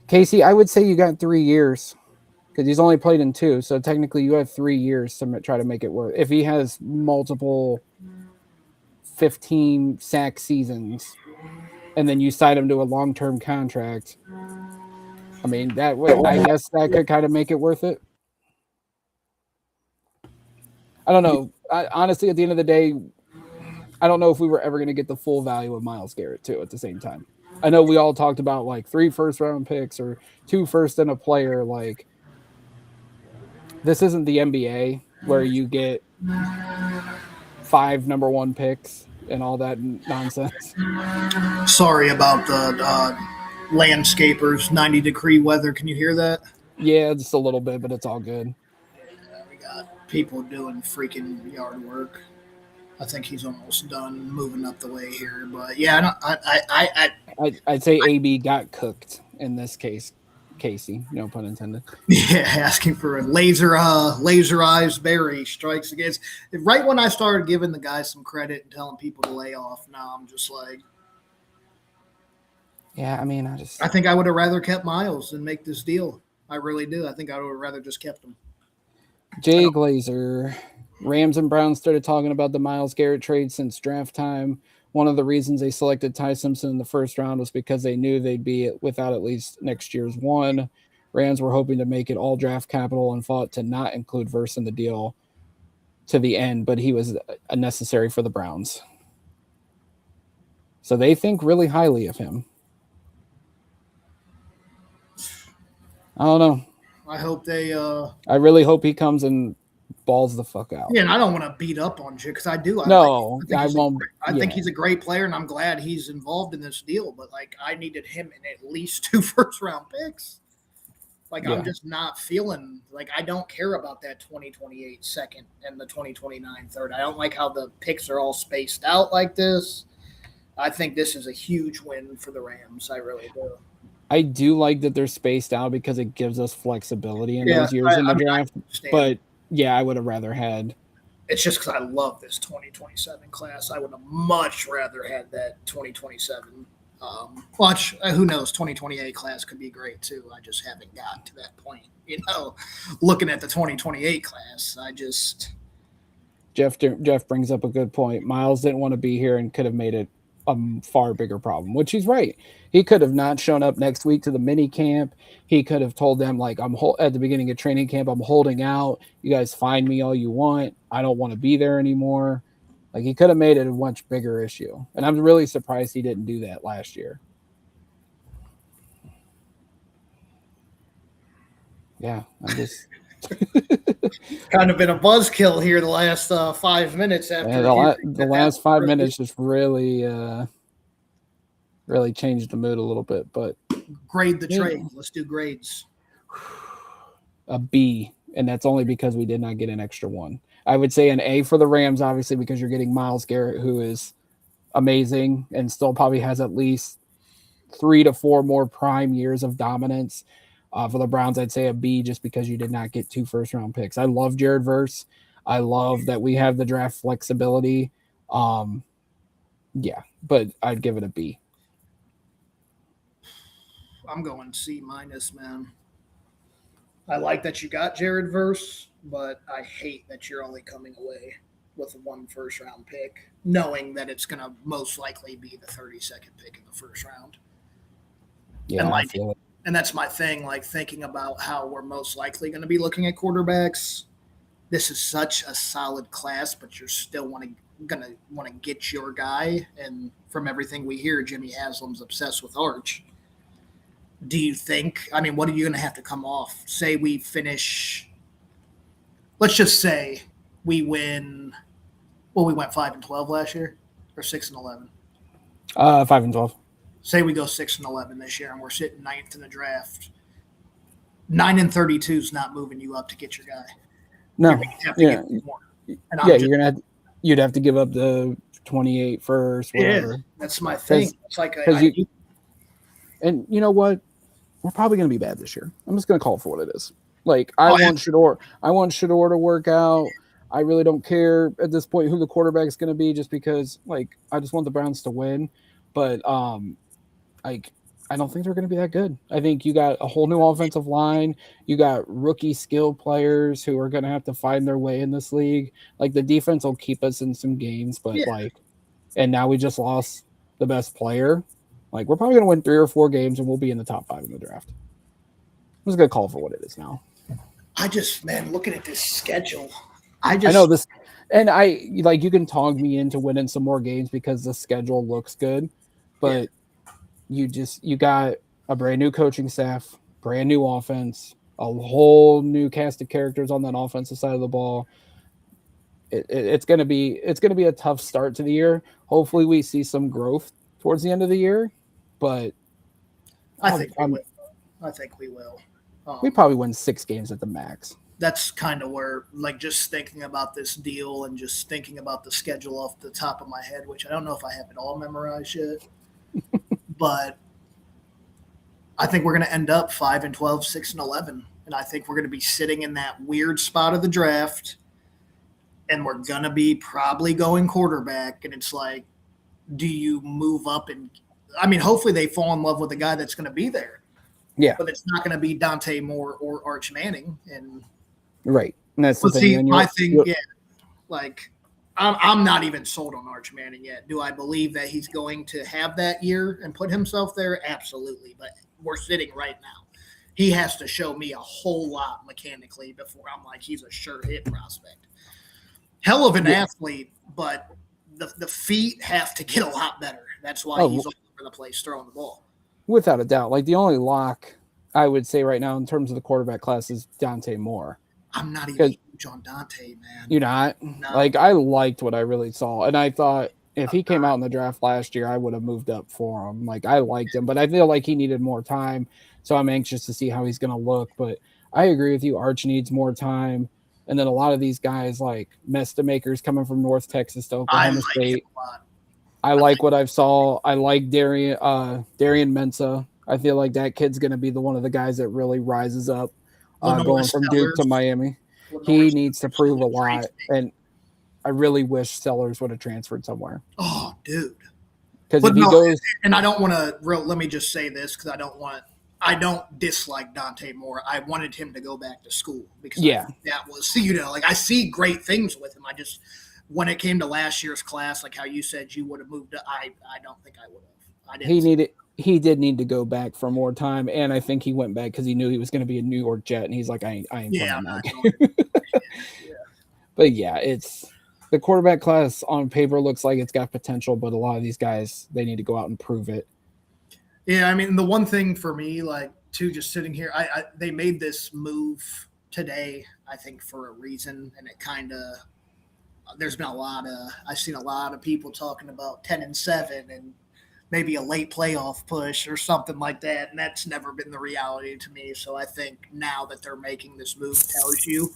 Casey, I would say you got 3 years because he's only played in 2. So technically you have 3 years to try to make it work. If he has multiple 15 sack seasons and then you sign him to a long-term contract, I guess that could kind of make it worth it. I don't know. Honestly, at the end of the day, I don't know if we were ever going to get the full value of Myles Garrett too at the same time. I know we all talked about like 3 first-round picks or 2 first and a player. Like, this isn't the NBA where you get 5 number 1 picks and all that nonsense. Sorry about the landscapers, 90-degree weather. Can you hear that? Yeah, just a little bit, but it's all good. Yeah, we got people doing freaking yard work. I think he's almost done moving up the way here, but yeah, I'd say AB got cooked in this case, Casey. No pun intended. Yeah, asking for a laserized berry strikes against. Right when I started giving the guy some credit and telling people to lay off, now I'm just like, yeah. I think I would have rather kept Myles than make this deal. I really do. I think I would have rather just kept him. Jay Glazer. Rams and Browns started talking about the Myles Garrett trade since draft time. One of the reasons they selected Ty Simpson in the first round was because they knew they'd be without at least next year's one. Rams were hoping to make it all draft capital and fought to not include Verse in the deal to the end, but he was unnecessary for the Browns. So they think really highly of him. I don't know. I hope they I really hope he comes and balls the fuck out. Yeah, and I don't want to beat up on Jay because I do. I won't. I think he's a great player, and I'm glad he's involved in this deal. But like, I needed him in at least 2 first-round picks. Like, I'm just not feeling like I don't care about that 2028 second and the 2029 third. I don't like how the picks are all spaced out like this. I think this is a huge win for the Rams. I really do. I do like that they're spaced out because it gives us flexibility in those years in the draft. But yeah, I would have rather had. It's just because I love this 2027 class. I would have much rather had that 2027. Who knows? 2028 class could be great too. I just haven't gotten to that point. Looking at the 2028 class, Jeff brings up a good point. Myles didn't want to be here and could have made it a far bigger problem, which he's right. He could have not shown up next week to the mini camp. He could have told them, like, at the beginning of training camp, I'm holding out. You guys find me all you want. I don't want to be there anymore. Like, he could have made it a much bigger issue. And I'm really surprised he didn't do that last year. Yeah, I'm just kind of been a buzzkill here the last 5 minutes after the last 5 minutes just really changed the mood a little bit. But grade the trade. Let's do grades. A B, and that's only because we did not get an extra one. I would say an A for the Rams, obviously, because you're getting Myles Garrett, who is amazing and still probably has at least 3 to 4 more prime years of dominance. For the Browns, I'd say a B just because you did not get 2 first-round picks. I love Jared Verse. I love that we have the draft flexibility. Yeah, but I'd give it a B. I'm going C minus, man. I like that you got Jared Verse, but I hate that you're only coming away with one first round pick, knowing that it's going to most likely be the 32nd pick in the first round. Yeah, And I like, feel it. and that's my thing. Like thinking about how we're most likely going to be looking at quarterbacks. This is such a solid class, but you're still gonna want to get your guy. And from everything we hear, Jimmy Haslam's obsessed with Arch. Do you think? I mean, what are you going to have to come off? Say we finish. Let's just say we win. Well, we went 5-12 last year, or 6-11. 5-12. Say we go 6-11 this year, and we're sitting ninth in the draft. 9-32 is not moving you up to get your guy. No, You're gonna have to yeah, get more. And yeah, you'd have to give up the 28 first, whatever. Yeah, that's my thing. It's like and you know what? We're probably going to be bad this year. I'm just going to call it for what it is. Like I want Shador to work out. I really don't care at this point who the quarterback is going to be, just because like I just want the Browns to win. But like I don't think they're going to be that good. I think you got a whole new offensive line. You got rookie skill players who are going to have to find their way in this league. Like the defense will keep us in some games, but and now we just lost the best player. Like we're probably going to win 3 or 4 games and we'll be in the top 5 in the draft. I'm just going to call it for what it is now. Looking at this schedule, I know this, and you can talk me into winning some more games because the schedule looks good, but you got a brand new coaching staff, brand new offense, a whole new cast of characters on that offensive side of the ball. It's gonna be a tough start to the year. Hopefully, we see some growth towards the end of the year, but I think we will. We probably win 6 games at the max. That's kind of where, like, just thinking about this deal and just thinking about the schedule off the top of my head, which I don't know if I have it all memorized yet, but I think we're going to end up 5-12, 6-11, and I think we're going to be sitting in that weird spot of the draft, and we're going to be probably going quarterback, and it's like, do you move up? And I mean, hopefully they fall in love with the guy that's going to be there. Yeah, but it's not going to be Dante Moore or Arch Manning, and right. And that's the thing. My thing, like I'm not even sold on Arch Manning yet. Do I believe that he's going to have that year and put himself there? Absolutely. But we're sitting right now. He has to show me a whole lot mechanically before I'm like, he's a sure hit prospect. Hell of an athlete, but the feet have to get a lot better. That's why he's all over the place throwing the ball. Without a doubt. Like the only lock I would say right now in terms of the quarterback class is Dante Moore. I'm not even huge on Dante, man. You're not? No. Like I liked what I really saw. And I thought if he came out in the draft last year, I would have moved up for him. Like I liked him, but I feel like he needed more time. So I'm anxious to see how he's going to look. But I agree with you. Arch needs more time. And then a lot of these guys like Mestamakers coming from North Texas to Oklahoma State. I like what I saw. I like Darian Mensah. I feel like that kid's going to be one of the guys that really rises up going from Duke to Miami. He needs to prove a lot, and I really wish Sellers would have transferred somewhere. Oh, dude. Because if he goes – and I don't want to – let me just say this because I don't dislike Dante Moore. I wanted him to go back to school because that was – like I see great things with him. I just – when it came to last year's class, like how you said you would have moved, I don't think I would have. He did need to go back for more time, and I think he went back because he knew he was going to be a New York Jet, and he's like, I ain't playing that. But it's the quarterback class on paper looks like it's got potential, but a lot of these guys they need to go out and prove it. Yeah, I mean the one thing for me, like too, just sitting here, they made this move today, I think for a reason, and it kind of. There's been I've seen a lot of people talking about 10-7 and maybe a late playoff push or something like that. And that's never been the reality to me. So I think now that they're making this move tells you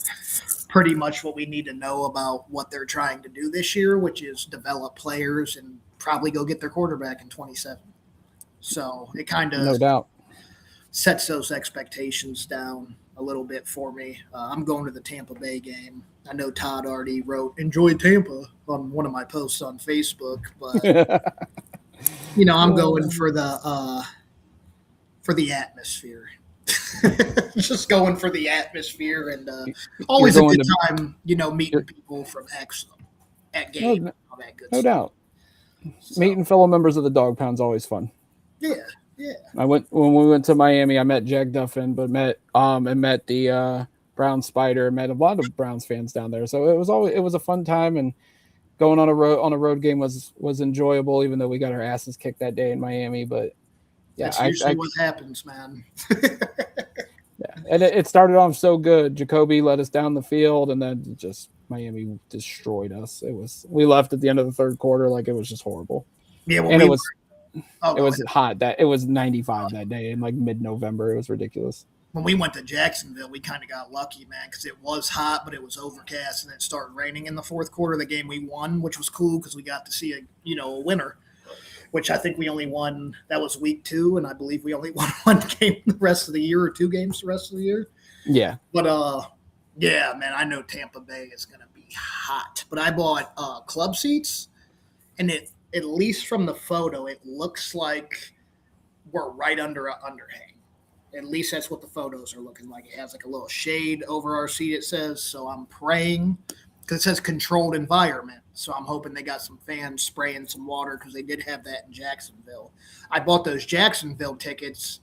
pretty much what we need to know about what they're trying to do this year, which is develop players and probably go get their quarterback in 27. So it kind of No doubt. sets those expectations down a little bit for me. I'm going to the Tampa Bay game. I know Todd already wrote "Enjoy Tampa" on one of my posts on Facebook, but I'm going for the atmosphere. Just going for the atmosphere and always a good time, meeting people from X at game, all that good no stuff. doubt. So, meeting fellow members of the Dog Pound's always fun. Yeah. When we went to Miami, I met Jack Duffin, but met the Brown Spider, met a lot of Browns fans down there. So it was a fun time, and going on a road game was enjoyable, even though we got our asses kicked that day in Miami. But yeah, that's usually what happens, man. Yeah, and it started off so good. Jacoby led us down the field, and then just Miami destroyed us. We left at the end of the third quarter like it was just horrible. Yeah, and it was hot. It was 95 that day in like mid-November. It was ridiculous. When we went to Jacksonville, we kind of got lucky, man, because it was hot, but it was overcast, and it started raining in the fourth quarter of the game we won, which was cool because we got to see a winner, which I think we only won. That was week 2, and I believe we only won one game the rest of the year, or 2 games the rest of the year. Yeah. But, yeah, man, I know Tampa Bay is going to be hot. But I bought club seats, and at least from the photo, it looks like we're right under an underhang. At least that's what the photos are looking like. It has like a little shade over our seat, it says. So I'm praying, because it says controlled environment. So I'm hoping they got some fans spraying some water, because they did have that in Jacksonville. I bought those Jacksonville tickets,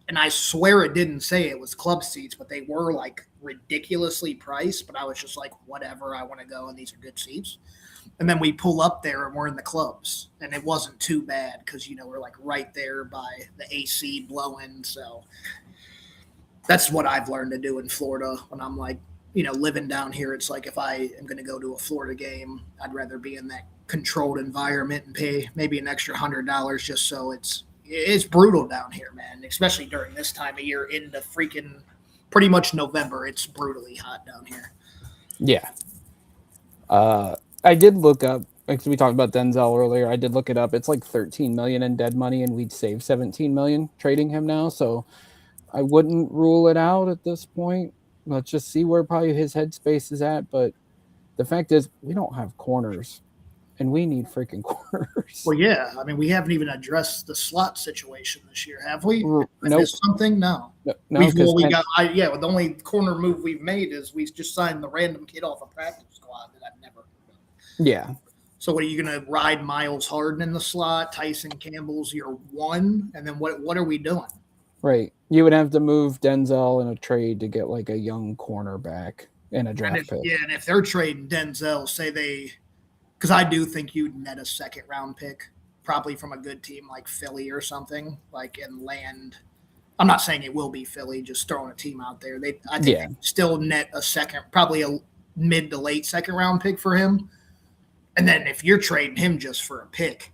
and I swear it didn't say it was club seats, but they were like ridiculously priced. But I was just like, whatever, I want to go, and these are good seats. And then we pull up there, and we're in the clubs, and it wasn't too bad because, we're like right there by the AC blowing. So that's what I've learned to do in Florida when I'm like, living down here. It's like if I am going to go to a Florida game, I'd rather be in that controlled environment and pay maybe an extra $100 just so it's brutal down here, man, especially during this time of year into freaking pretty much November. It's brutally hot down here. Yeah. I did look up, like we talked about Denzel earlier. I did look it up. It's like $13 million in dead money, and we'd save $17 million trading him now. So I wouldn't rule it out at this point. Let's just see where probably his headspace is at. But the fact is, we don't have corners, and we need freaking corners. Well, yeah. I mean, we haven't even addressed the slot situation this year, have we? Nope. Something? No. The only corner move we've made is we just signed the random kid off a practice squad that I've never. Yeah. So what are you going to ride Myles Harden in the slot? Tyson Campbell's your 1, and then what are we doing? Right. You would have to move Denzel in a trade to get like a young cornerback in a draft pick. Yeah, and if they're trading Denzel, because I do think you'd net a second-round pick, probably from a good team like Philly or something, like and land. I'm not saying it will be Philly, just throwing a team out there. I think they still net a second, probably a mid to late second-round pick for him. And then if you're trading him just for a pick,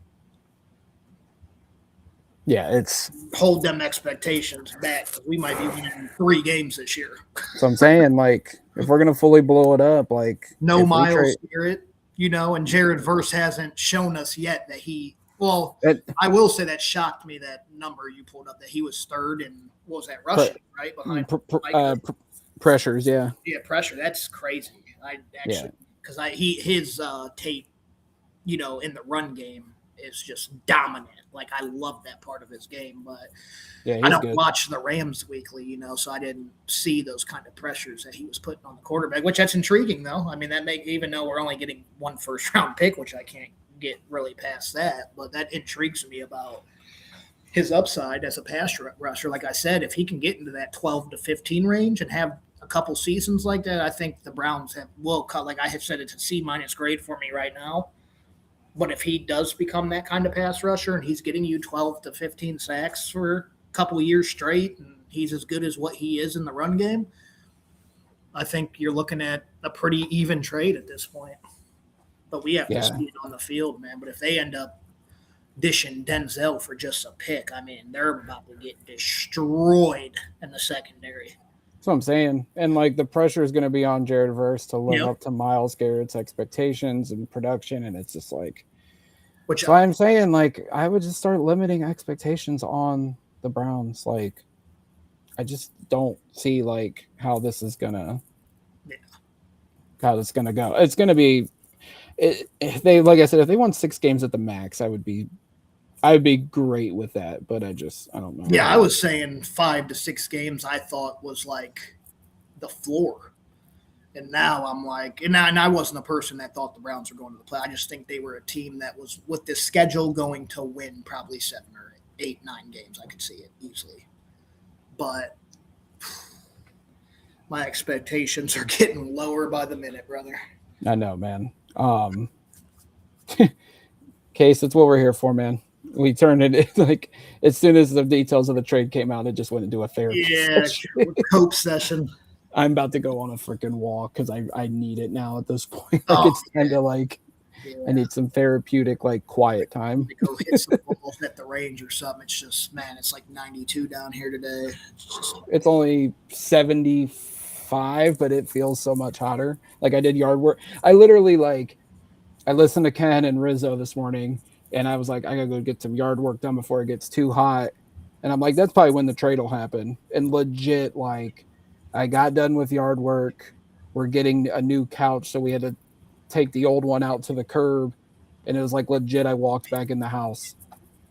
it's hold them expectations back. We might be winning 3 games this year. So I'm saying, like, if we're gonna fully blow it up, like no Myles Garrett, and Jared Verse hasn't shown us yet that he. Well, I will say that shocked me, that number you pulled up, that he was third in, what was that, rushing, right behind pressures, yeah, pressure. That's crazy. I actually because his tape, in the run game is just dominant. Like, I love that part of his game, but I don't watch the Rams weekly, so I didn't see those kind of pressures that he was putting on the quarterback, which that's intriguing, though. I mean, even though we're only getting 1 first-round pick, which I can't get really past that, but that intrigues me about his upside as a pass rusher. Like I said, if he can get into that 12 to 15 range and have a couple seasons like that, I think the Browns will cut. Like I have said, it's a C- grade for me right now. But if he does become that kind of pass rusher and he's getting you 12 to 15 sacks for a couple of years straight, and he's as good as what he is in the run game, I think you're looking at a pretty even trade at this point. But we have to see it on the field, man. But if they end up dishing Denzel for just a pick, I mean, they're about to get destroyed in the secondary. That's what I'm saying. And, like, the pressure is going to be on Jared Verse to live up to Myles Garrett's expectations and production. And it's just like, Which That's why I'm saying, like, I would just start limiting expectations on the Browns. Like, I just don't see like yeah, how this gonna go. It's gonna be if they, like I said, if they won 6 games at the max, I'd be great with that. But I don't know. yeah, I was saying 5 to 6 games. I thought was like the floor. And now I'm like, and I wasn't a person that thought the Browns were going to the play. I just think they were a team that was, with this schedule, going to win probably 7 or 8, 9 games. I could see it easily. But my expectations are getting lower by the minute, brother. I know, man. Case, that's what we're here for, man. We turned it like as soon as the details of the trade came out, it just went into a therapy Yeah, session. cope session. I'm about to go on a freaking walk because I need it now at this point. Like Oh, it's kind of like yeah. I need some therapeutic, like quiet time. To go hit some balls at the range or something. It's just, man, it's like 92 down here today. It's only 75, but it feels so much hotter. Like I did yard work. I literally like I listened to Ken and Rizzo this morning, and I was like, I gotta go get some yard work done before it gets too hot. And I'm like, that's probably when the trade will happen. And legit, like, I got done with yard work. We're getting a new couch, so we had to take the old one out to the curb. And it was like legit. I walked back in the house.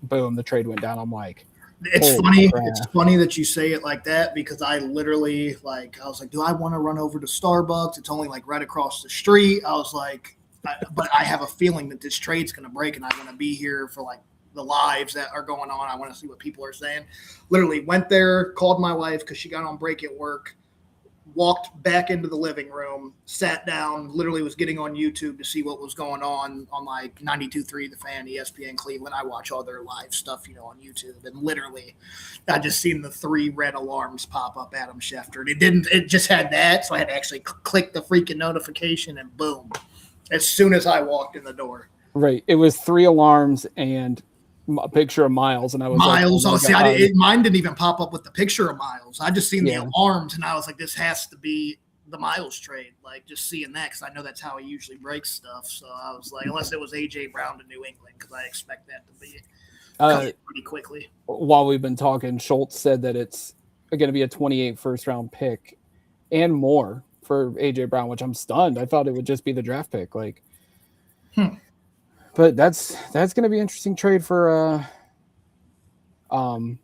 Boom, the trade went down. I'm like, It's holy funny. crap. It's funny that you say it like that because I literally I was like, do I want to run over to Starbucks? It's only like right across the street. I was like, but I have a feeling that this trade's going to break, and I want to be here for like the lives that are going on. I want to see what people are saying. Literally went there, called my wife because she got on break at work. Walked back into the living room, sat down, literally was getting on YouTube to see what was going on like 92.3 The Fan, ESPN Cleveland. I watch all their live stuff, on YouTube. And literally, I just seen the 3 red alarms pop up, Adam Schefter. It just had that, so I had to actually click the freaking notification, and boom. As soon as I walked in the door. Right. It was 3 alarms and a picture of Myles, and I was Myles. like, Mine didn't even pop up with the picture of Myles. I just seen the alarms, and I was like, this has to be the Myles trade. Like, just seeing that, because I know that's how he usually breaks stuff. So I was like, unless it was A.J. Brown to New England, because I expect that to be pretty quickly. While we've been talking, Schultz said that it's going to be a 28 first-round pick and more for A.J. Brown, which I'm stunned. I thought it would just be the draft pick. Like, But that's going to be an interesting trade for New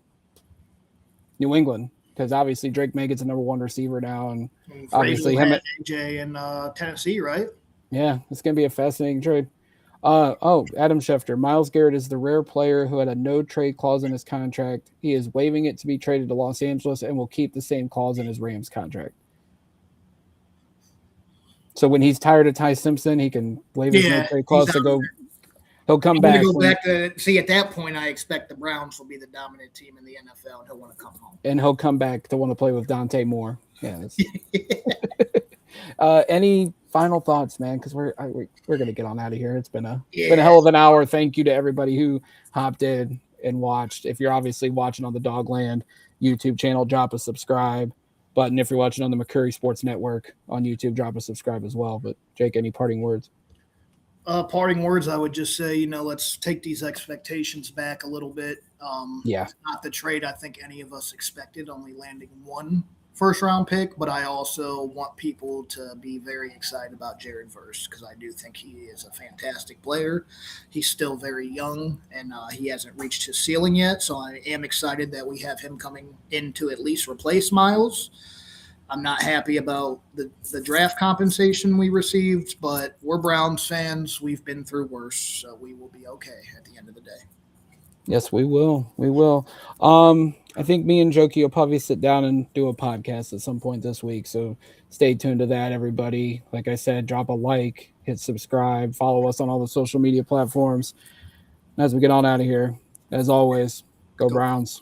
England, because obviously Drake May gets a number 1 receiver now, and obviously him AJ in Tennessee, right? Yeah, it's going to be a fascinating trade. Adam Schefter. Myles Garrett is the rare player who had a no trade clause in his contract. He is waiving it to be traded to Los Angeles and will keep the same clause in his Rams contract. So when he's tired of Ty Simpson, he can waive his no trade clause to go. He'll come back. At that point, I expect the Browns will be the dominant team in the NFL, and he'll want to come home. And he'll come back to want to play with Dante Moore. Yeah. Any final thoughts, man? Because we're gonna get on out of here. It's been a hell of an hour. Thank you to everybody who hopped in and watched. If you're obviously watching on the Dogland YouTube channel, drop a subscribe button. If you're watching on the McCurry Sports Network on YouTube, drop a subscribe as well. But Jake, any parting words? Parting words, I would just say, let's take these expectations back a little bit. Not the trade I think any of us expected, only landing 1 first-round pick, but I also want people to be very excited about Jared Verse, because I do think he is a fantastic player. He's still very young, and he hasn't reached his ceiling yet, so I am excited that we have him coming in to at least replace Myles. I'm not happy about the draft compensation we received, but we're Browns fans. We've been through worse, so we will be okay at the end of the day. Yes, we will. We will. I think me and Jokey will probably sit down and do a podcast at some point this week, so stay tuned to that, everybody. Like I said, drop a like, hit subscribe, follow us on all the social media platforms. And as we get on out of here, as always, go Browns.